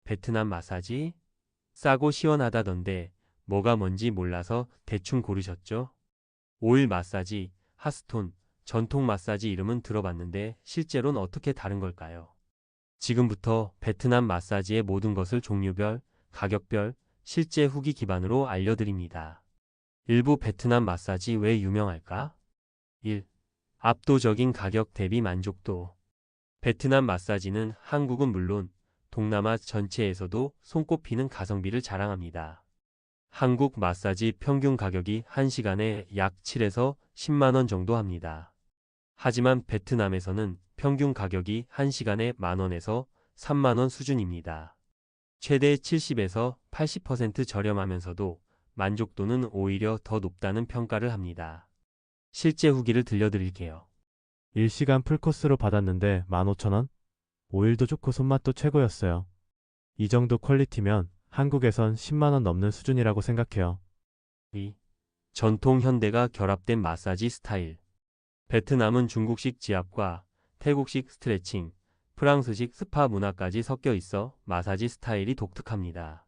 베트남 마사지? 싸고 시원하다던데 뭐가 뭔지 몰라서 대충 고르셨죠? 오일 마사지, 핫스톤, 전통 마사지 이름은 들어봤는데 실제로는 어떻게 다른 걸까요? 지금부터 베트남 마사지의 모든 것을 종류별, 가격별, 실제 후기 기반으로 알려드립니다. 일부 베트남 마사지 왜 유명할까? 1. 압도적인 가격 대비 만족도. 베트남 마사지는 한국은 물론 동남아 전체에서도 손꼽히는 가성비를 자랑합니다. 한국 마사지 평균 가격이 1시간에 약 7에서 10만 원 정도 합니다. 하지만 베트남에서는 평균 가격이 1시간에 만원에서 3만 원 수준입니다. 최대 70에서 80% 저렴하면서도 만족도는 오히려 더 높다는 평가를 합니다. 실제 후기를 들려드릴게요. 1시간 풀코스로 받았는데 15,000원? 오일도 좋고 손맛도 최고였어요. 이 정도 퀄리티면 한국에선 10만원 넘는 수준이라고 생각해요. 2. 전통 현대가 결합된 마사지 스타일. 베트남은 중국식 지압과 태국식 스트레칭, 프랑스식 스파 문화까지 섞여 있어 마사지 스타일이 독특합니다.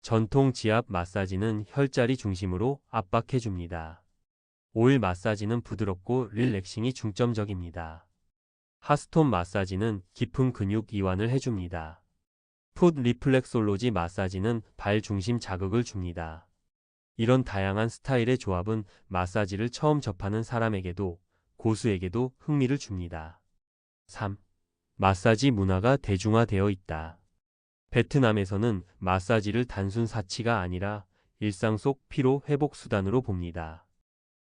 전통 지압 마사지는 혈자리 중심으로 압박해줍니다. 오일 마사지는 부드럽고 릴렉싱이 중점적입니다. 핫스톤 마사지는 깊은 근육 이완을 해줍니다. 풋 리플렉솔로지 마사지는 발 중심 자극을 줍니다. 이런 다양한 스타일의 조합은 마사지를 처음 접하는 사람에게도 고수에게도 흥미를 줍니다. 3. 마사지 문화가 대중화되어 있다. 베트남에서는 마사지를 단순 사치가 아니라 일상 속 피로 회복 수단으로 봅니다.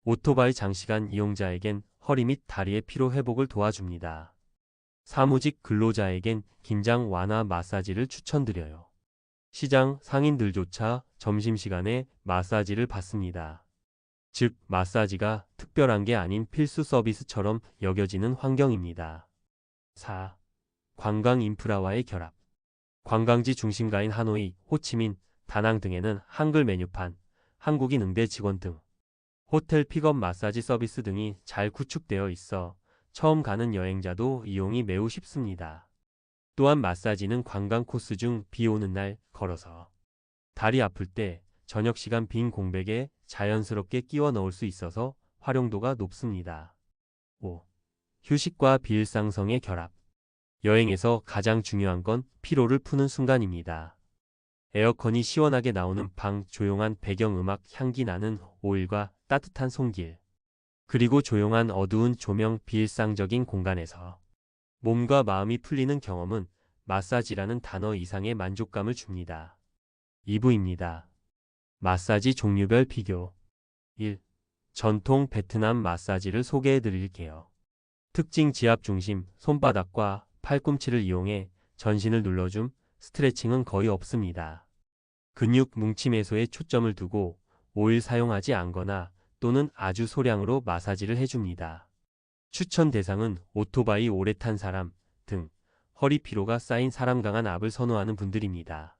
오토바이 장시간 이용자에겐 허리 및 다리의 피로 회복을 도와줍니다. 사무직 근로자에겐 긴장 완화 마사지를 추천드려요. 시장 상인들조차 점심시간에 마사지를 받습니다. 즉, 마사지가 특별한 게 아닌 필수 서비스처럼 여겨지는 환경입니다. 4. 관광 인프라와의 결합. 관광지 중심가인 하노이, 호치민, 다낭 등에는 한글 메뉴판, 한국인 응대 직원 등 호텔 픽업 마사지 서비스 등이 잘 구축되어 있어 처음 가는 여행자도 이용이 매우 쉽습니다. 또한 마사지는 관광 코스 중 비 오는 날 걸어서 다리 아플 때 저녁 시간 빈 공백에 자연스럽게 끼워 넣을 수 있어서 활용도가 높습니다. 5. 휴식과 비일상성의 결합. 여행에서 가장 중요한 건 피로를 푸는 순간입니다. 에어컨이 시원하게 나오는 방, 조용한 배경음악, 향기 나는 오일과 따뜻한 손길, 그리고 조용한 어두운 조명, 비일상적인 공간에서 몸과 마음이 풀리는 경험은 마사지라는 단어 이상의 만족감을 줍니다. 2부입니다. 마사지 종류별 비교. 1. 전통 베트남 마사지를 소개해 드릴게요. 특징 지압 중심, 손바닥과 팔꿈치를 이용해 전신을 눌러줌, 스트레칭은 거의 없습니다. 근육 뭉침 해소에 초점을 두고 오일 사용하지 않거나 또는 아주 소량으로 마사지를 해줍니다. 추천 대상은 오토바이 오래 탄 사람 등 허리 피로가 쌓인 사람, 강한 압을 선호하는 분들입니다.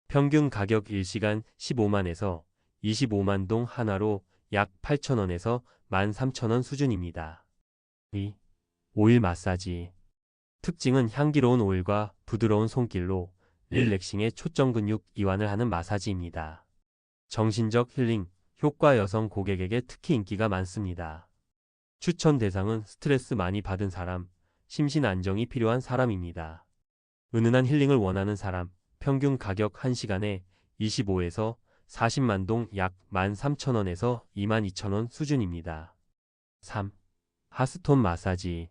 평균 가격 1시간 15만에서 25만 동 하나로 약 8,000원에서 13,000원 수준입니다. 2. 오일 마사지. 특징은 향기로운 오일과 부드러운 손길로 릴렉싱에 초점, 근육 이완을 하는 마사지입니다. 정신적 힐링 효과, 여성 고객에게 특히 인기가 많습니다. 추천 대상은 스트레스 많이 받은 사람, 심신 안정이 필요한 사람입니다. 은은한 힐링을 원하는 사람, 평균 가격 1시간에 25에서 40만 동 약 13,000원에서 22,000원 수준입니다. 3. 핫스톤 마사지.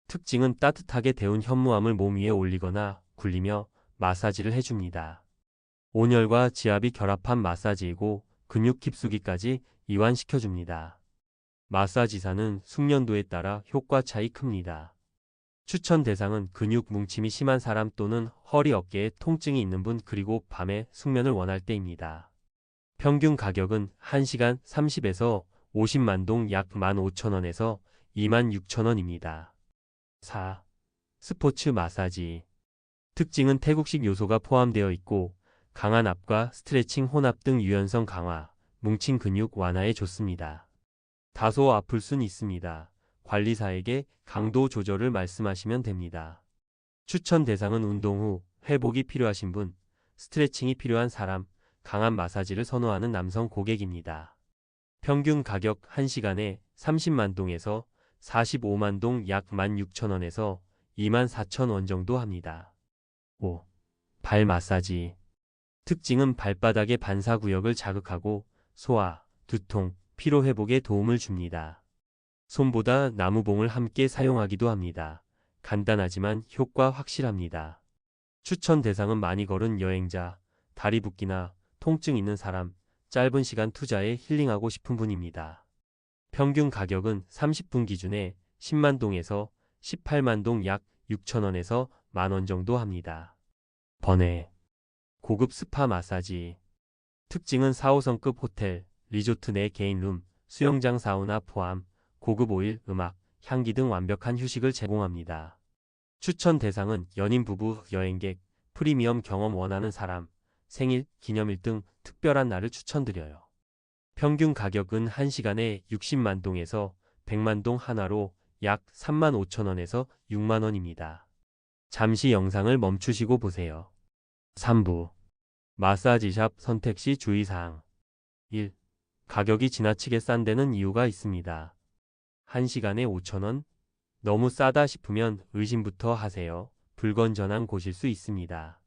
특징은 따뜻하게 데운 현무암을 몸 위에 올리거나 굴리며 마사지를 해줍니다. 온열과 지압이 결합한 마사지이고 근육 깊숙이까지 이완시켜줍니다. 마사지사는 숙련도에 따라 효과 차이 큽니다. 추천 대상은 근육 뭉침이 심한 사람 또는 허리 어깨에 통증이 있는 분, 그리고 밤에 숙면을 원할 때입니다. 평균 가격은 1시간 30에서 50만 동 약 15,000원에서 26,000원입니다. 4. 스포츠 마사지. 특징은 태국식 요소가 포함되어 있고 강한 압과 스트레칭, 혼압 등 유연성 강화, 뭉친 근육 완화에 좋습니다. 다소 아플 순 있습니다. 관리사에게 강도 조절을 말씀하시면 됩니다. 추천 대상은 운동 후 회복이 필요하신 분, 스트레칭이 필요한 사람, 강한 마사지를 선호하는 남성 고객입니다. 평균 가격 1시간에 30만 동에서 45만 동 약 16,000원에서 24,000원 정도 합니다. 5. 발 마사지. 특징은 발바닥의 반사구역을 자극하고 소화, 두통, 피로 회복에 도움을 줍니다. 손보다 나무봉을 함께 사용하기도 합니다. 간단하지만 효과 확실합니다. 추천 대상은 많이 걸은 여행자, 다리 붓기나 통증 있는 사람, 짧은 시간 투자에 힐링하고 싶은 분입니다. 평균 가격은 30분 기준에 10만 동에서 18만 동 약 6,000원에서 만원 정도 합니다. 번외. 고급 스파 마사지. 특징은 4호선급 호텔, 리조트 내 개인룸, 수영장 사우나 포함, 고급 오일, 음악, 향기 등 완벽한 휴식을 제공합니다. 추천 대상은 연인 부부, 여행객, 프리미엄 경험 원하는 사람, 생일, 기념일 등 특별한 날을 추천드려요. 평균 가격은 1시간에 60만 동에서 100만 동 한화로 약 3만 5천 원에서 6만 원입니다. 잠시 영상을 멈추시고 보세요. 3부. 마사지샵 선택 시 주의사항. 1. 가격이 지나치게 싼 데는 이유가 있습니다. 1시간에 5,000원? 너무 싸다 싶으면 의심부터 하세요. 불건전한 곳일 수 있습니다.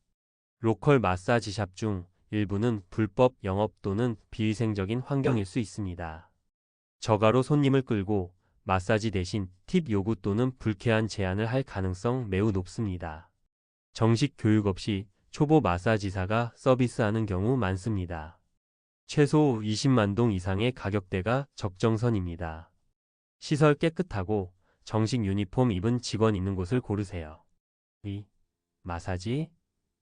로컬 마사지샵 중 일부는 불법 영업 또는 비위생적인 환경일 수 있습니다. 저가로 손님을 끌고 마사지 대신 팁 요구 또는 불쾌한 제안을 할 가능성 매우 높습니다. 정식 교육 없이 초보 마사지사가 서비스하는 경우 많습니다. 최소 20만 동 이상의 가격대가 적정선입니다. 시설 깨끗하고 정식 유니폼 입은 직원 있는 곳을 고르세요. 2. 마사지?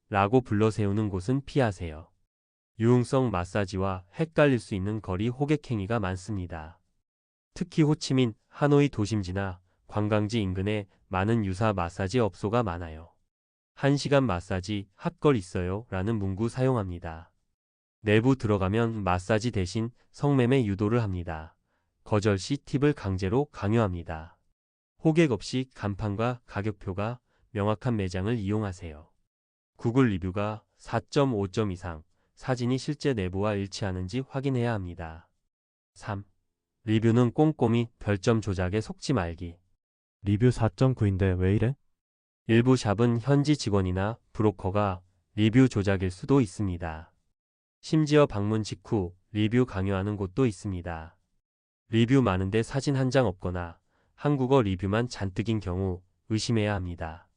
라고 불러 세우는 곳은 피하세요. 유흥성 마사지와 헷갈릴 수 있는 거리 호객행위가 많습니다. 특히 호치민, 하노이 도심지나 관광지 인근에 많은 유사 마사지 업소가 많아요. 1시간 마사지 핫걸 있어요 라는 문구 사용합니다. 내부 들어가면 마사지 대신 성매매 유도를 합니다. 거절 시 팁을 강제로 강요합니다. 호객 없이 간판과 가격표가 명확한 매장을 이용하세요. 구글 리뷰가 4.5점 이상, 사진이 실제 내부와 일치하는지 확인해야 합니다. 3. 리뷰는 꼼꼼히 별점 조작에 속지 말기. 리뷰 4.9인데 왜 이래? 일부 샵은 현지 직원이나 브로커가 리뷰 조작일 수도 있습니다. 심지어 방문 직후 리뷰 강요하는 곳도 있습니다. 리뷰 많은데 사진 한 장 없거나 한국어 리뷰만 잔뜩인 경우 의심해야 합니다.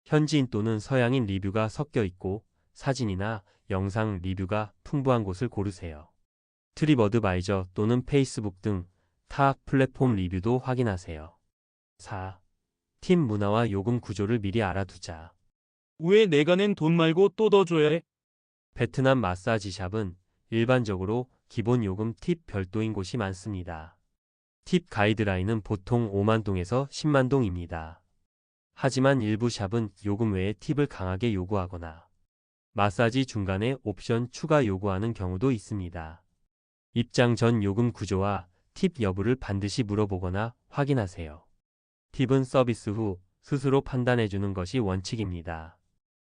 현지인 또는 서양인 리뷰가 섞여 있고 사진이나 영상 리뷰가 풍부한 곳을 고르세요. 트립어드바이저 또는 페이스북 등 타 플랫폼 리뷰도 확인하세요. 4. 팀 문화와 요금 구조를 미리 알아두자. 왜 내가 낸 돈 말고 또 더 줘야 해? 베트남 마사지샵은 일반적으로 기본 요금 팁 별도인 곳이 많습니다. 팁 가이드라인은 보통 5만 동에서 10만 동입니다. 하지만 일부 샵은 요금 외에 팁을 강하게 요구하거나 마사지 중간에 옵션 추가 요구하는 경우도 있습니다. 입장 전 요금 구조와 팁 여부를 반드시 물어보거나 확인하세요. 팁은 서비스 후 스스로 판단해주는 것이 원칙입니다.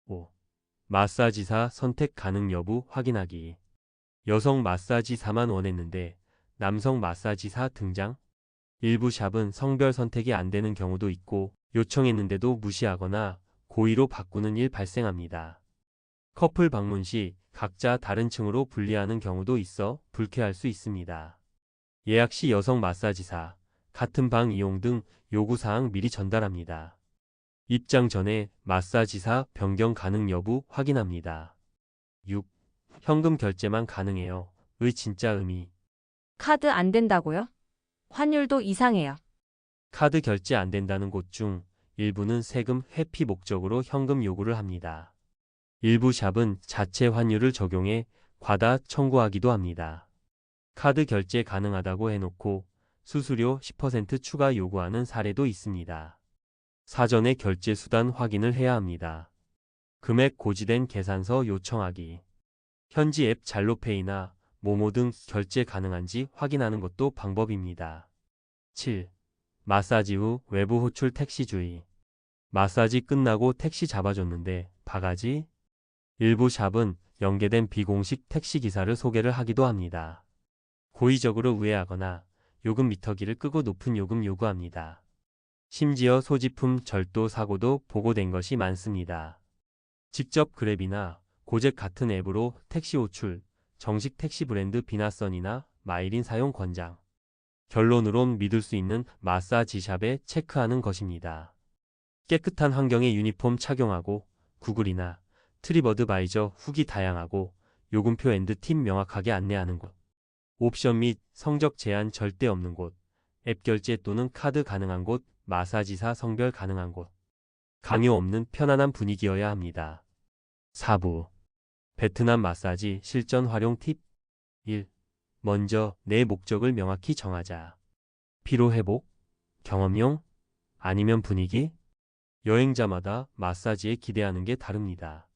5. 마사지사 선택 가능 여부 확인하기. 여성 마사지사만 원했는데 남성 마사지사 등장? 일부 샵은 성별 선택이 안 되는 경우도 있고 요청했는데도 무시하거나 고의로 바꾸는 일 발생합니다. 커플 방문 시 각자 다른 층으로 분리하는 경우도 있어 불쾌할 수 있습니다. 예약 시 여성 마사지사, 같은 방 이용 등 요구사항 미리 전달합니다. 입장 전에 마사지사 변경 가능 여부 확인합니다. 6. 현금 결제만 가능해요. 의 진짜 의미. 카드 안 된다고요? 환율도 이상해요. 카드 결제 안 된다는 곳 중 일부는 세금 회피 목적으로 현금 요구를 합니다. 일부 샵은 자체 환율을 적용해 과다 청구하기도 합니다. 카드 결제 가능하다고 해놓고 수수료 10% 추가 요구하는 사례도 있습니다. 사전에 결제 수단 확인을 해야 합니다. 금액 고지된 계산서 요청하기. 현지 앱 잘로페이나 모모 등 결제 가능한지 확인하는 것도 방법입니다. 7. 마사지 후 외부 호출 택시 주의. 마사지 끝나고 택시 잡아줬는데 바가지. 일부 샵은 연계된 비공식 택시기사를 소개를 하기도 합니다. 고의적으로 우회하거나 요금 미터기를 끄고 높은 요금 요구합니다. 심지어 소지품 절도 사고도 보고된 것이 많습니다. 직접 그랩이나 고잭 같은 앱으로 택시 호출, 정식 택시 브랜드 비나선이나 마일인 사용 권장. 결론으론 믿을 수 있는 마사지샵에 체크하는 것입니다. 깨끗한 환경의 유니폼 착용하고 구글이나 트립어드바이저 후기 다양하고 요금표 앤드 팀 명확하게 안내하는 곳. 옵션 및 성적 제한 절대 없는 곳. 앱 결제 또는 카드 가능한 곳. 마사지사 성별 가능한 곳. 강요 없는 편안한 분위기여야 합니다. 4부 베트남 마사지 실전 활용 팁 1. 먼저 내 목적을 명확히 정하자. 피로 회복? 경험용? 아니면 분위기? 여행자마다 마사지에 기대하는 게 다릅니다.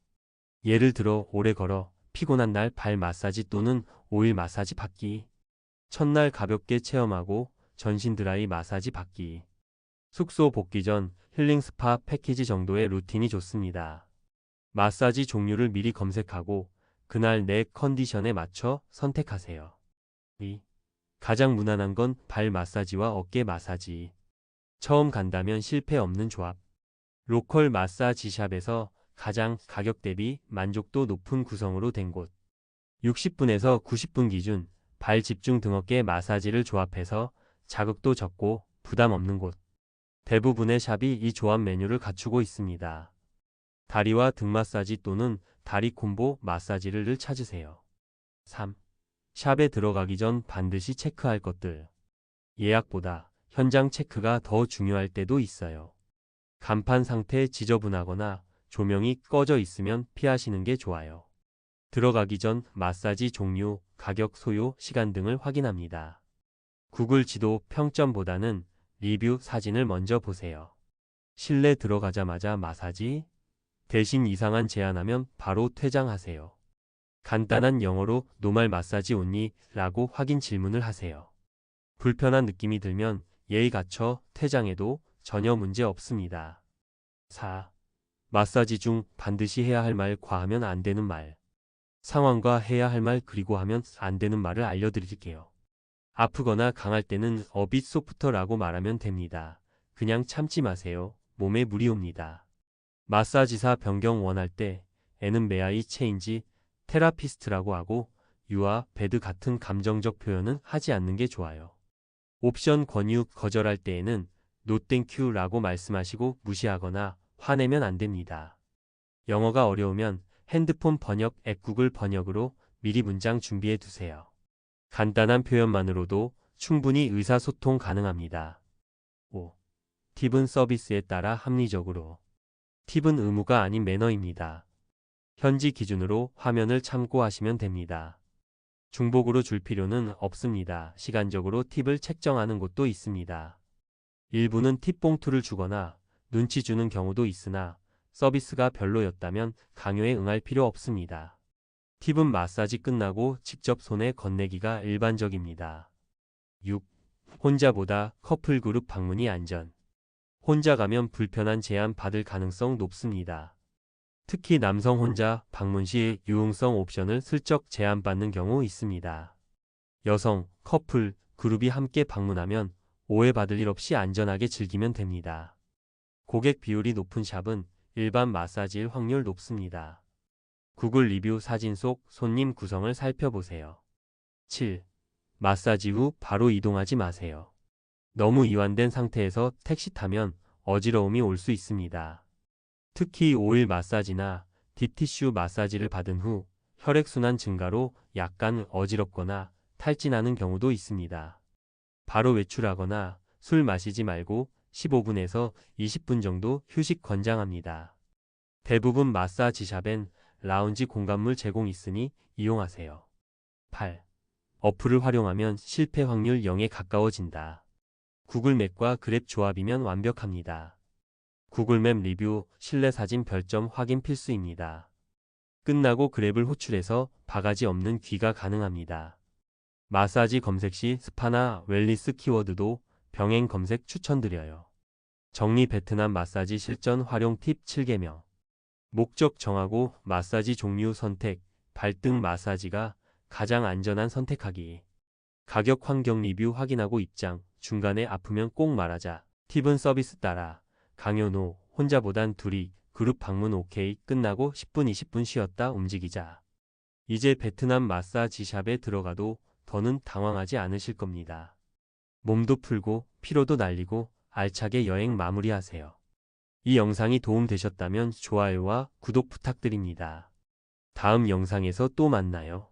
예를 들어 오래 걸어 피곤한 날 발 마사지 또는 오일 마사지 받기. 첫날 가볍게 체험하고 전신 드라이 마사지 받기. 숙소 복귀 전 힐링 스파 패키지 정도의 루틴이 좋습니다. 마사지 종류를 미리 검색하고 그날 내 컨디션에 맞춰 선택하세요. 2. 가장 무난한 건 발 마사지와 어깨 마사지. 처음 간다면 실패 없는 조합. 로컬 마사지샵에서 가장 가격 대비 만족도 높은 구성으로 된 곳. 60분에서 90분 기준 발 집중 등 어깨 마사지를 조합해서 자극도 적고 부담 없는 곳. 대부분의 샵이 이 조합 메뉴를 갖추고 있습니다. 다리와 등 마사지 또는 다리 콤보 마사지를 늘 찾으세요. 3. 샵에 들어가기 전 반드시 체크할 것들. 예약보다 현장 체크가 더 중요할 때도 있어요. 간판 상태 지저분하거나 조명이 꺼져 있으면 피하시는 게 좋아요. 들어가기 전 마사지 종류, 가격, 소요, 시간 등을 확인합니다. 구글 지도 평점보다는 리뷰 사진을 먼저 보세요. 실내 들어가자마자 마사지? 대신 이상한 제안하면 바로 퇴장하세요. 간단한 영어로 노말 마사지 온니? 라고 확인 질문을 하세요. 불편한 느낌이 들면 예의 갖춰 퇴장해도 전혀 문제 없습니다. 4. 마사지 중 반드시 해야 할 말, 과하면 안 되는 말. 상황과 해야 할 말 그리고 하면 안 되는 말을 알려드릴게요. 아프거나 강할 때는 a bit softer라고 말하면 됩니다. 그냥 참지 마세요. 몸에 무리 옵니다. 마사지사 변경 원할 때 N은 may I change 테라피스트라고 하고 U와 bad 같은 감정적 표현은 하지 않는 게 좋아요. 옵션 권유 거절할 때에는 no thank you라고 말씀하시고 무시하거나 화내면 안 됩니다. 영어가 어려우면 핸드폰 번역 앱 구글 번역으로 미리 문장 준비해 두세요. 간단한 표현만으로도 충분히 의사소통 가능합니다. 5. 팁은 서비스에 따라 합리적으로. 팁은 의무가 아닌 매너입니다. 현지 기준으로 화면을 참고하시면 됩니다. 중복으로 줄 필요는 없습니다. 시간적으로 팁을 책정하는 곳도 있습니다. 일부는 팁 봉투를 주거나 눈치 주는 경우도 있으나 서비스가 별로였다면 강요에 응할 필요 없습니다. 팁은 마사지 끝나고 직접 손에 건네기가 일반적입니다. 6. 혼자보다 커플 그룹 방문이 안전. 혼자 가면 불편한 제안 받을 가능성 높습니다. 특히 남성 혼자 방문 시 유흥성 옵션을 슬쩍 제안받는 경우 있습니다. 여성, 커플, 그룹이 함께 방문하면 오해받을 일 없이 안전하게 즐기면 됩니다. 고객 비율이 높은 샵은 일반 마사지일 확률 높습니다. 구글 리뷰 사진 속 손님 구성을 살펴보세요. 7. 마사지 후 바로 이동하지 마세요. 너무 이완된 상태에서 택시 타면 어지러움이 올 수 있습니다. 특히 오일 마사지나 딥티슈 마사지를 받은 후 혈액순환 증가로 약간 어지럽거나 탈진하는 경우도 있습니다. 바로 외출하거나 술 마시지 말고 15분에서 20분 정도 휴식 권장합니다. 대부분 마사지샵엔 라운지 공간물 제공 있으니 이용하세요. 8. 어플을 활용하면 실패 확률 0에 가까워진다. 구글맵과 그랩 조합이면 완벽합니다. 구글맵 리뷰, 실내 사진 별점 확인 필수입니다. 끝나고 그랩을 호출해서 바가지 없는 귀가 가능합니다. 마사지 검색 시 스파나 웰니스 키워드도 병행 검색 추천드려요. 정리 베트남 마사지 실전 활용 팁 7개명. 목적 정하고 마사지 종류 선택, 발등 마사지가 가장 안전한 선택하기. 가격 환경 리뷰 확인하고 입장, 중간에 아프면 꼭 말하자. 팁은 서비스 따라. 강연호, 혼자보단 둘이, 그룹 방문 오케이, 끝나고 10분 20분 쉬었다 움직이자. 이제 베트남 마사지샵에 들어가도 더는 당황하지 않으실 겁니다. 몸도 풀고 피로도 날리고 알차게 여행 마무리하세요. 이 영상이 도움되셨다면 좋아요와 구독 부탁드립니다. 다음 영상에서 또 만나요.